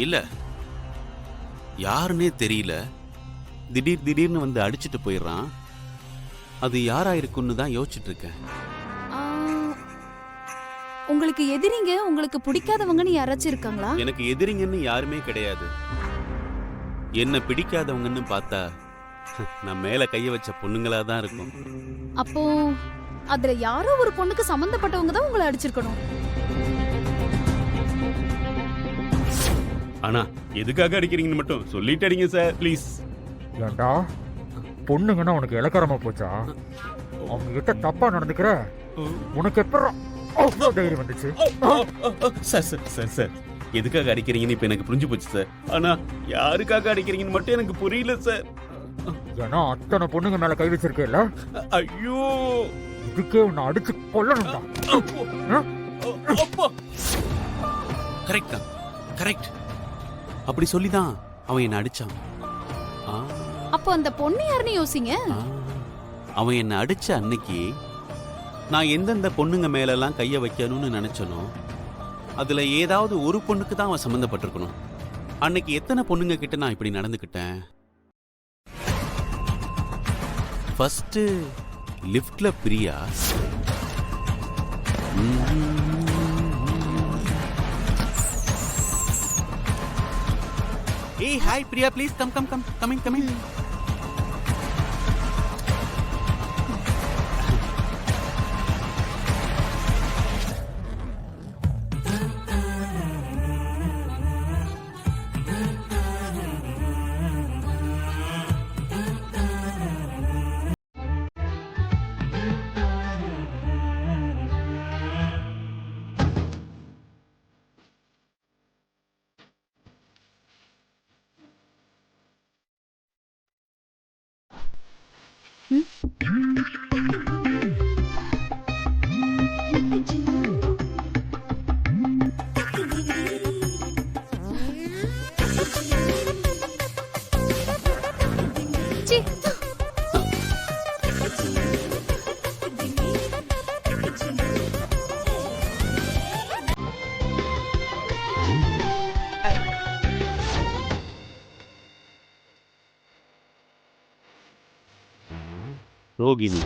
இல்ல, யாருன்னே தெரியல. திடீர்னு வந்து அடிச்சிட்டு போயிடுறான். அது யாரா இருக்குன்னு தான் யோசிச்சுட்டு இருக்கேன். ஆ, உங்களுக்கு எதிரிங்க உங்களுக்கு பிடிக்காதவங்கன்னு யாராச்சும் இருக்காங்களா? எனக்கு எதிரிங்கன்னு யாருமே கிடையாது. என்ன பிடிக்காதவங்கன்னு பார்த்தா நான் மேல கைய வச்ச பொண்ணுங்களா தான் இருக்கும். அப்போ அதுல யாரோ ஒரு பொண்ணுக்கு சம்பந்தப்பட்டவங்க தான் உங்களை அடிச்சிருக்கணும். ஆனா எதுக்காக அடிக்கிறீங்கன்னு மட்டும் சொல்லிட்டு அடிங்க சார் ப்ளீஸ். ஏண்டா பொண்ணுங்கன்னா உனக்கு இலக்காரமா போச்சா? அவங்க கிட்ட தப்பா நடந்துக்கிற உனக்கு எப்பறம் அவ்வளோ தைரியம் வந்துச்சு? சார் சார் சார் சார் எதுக்காக அடிக்கிறீங்கன்னு இப்ப எனக்கு புரிஞ்சு போச்சு சார். ஆனா யாருக்காக அடிக்கிறீங்கன்னு மட்டும் எனக்கு புரியல சார். ஏன்னா அத்தனை பொண்ணுங்க மேல கை வச்சிருக்கேல்ல, ஐயோ இதுக்கே உன்னை அடிச்சு கொல்லணும்டா. கரெக்ட் தான், கரெக்ட். அப்படி சொல்லிதான் அவன் என்ன அடிச்சான். ஆ, அப்போ அந்த பொண்ணு யாருன்னு யோசிங்க. ஆ. அவன் என்ன அடிச்ச அன்னைக்கு நான் எந்தெந்த பொண்ணுங்க மேலெல்லாம் கைய வைக்கணும்னு நினைச்சனோ அதுல ஏதாவது ஒரு பொண்ணுக்கு தான் அவன் சம்பந்தப்பட்டிருக்கணும். அன்னைக்கு எத்தனை பொண்ணுங்க கிட்ட நான் இப்படி நடந்துக்கிட்டேன். ஃபர்ஸ்ட் லிஃப்ட்ல பிரியா. ஏய் hi Priya, please come come come coming. ச்சீ, ரோகிணி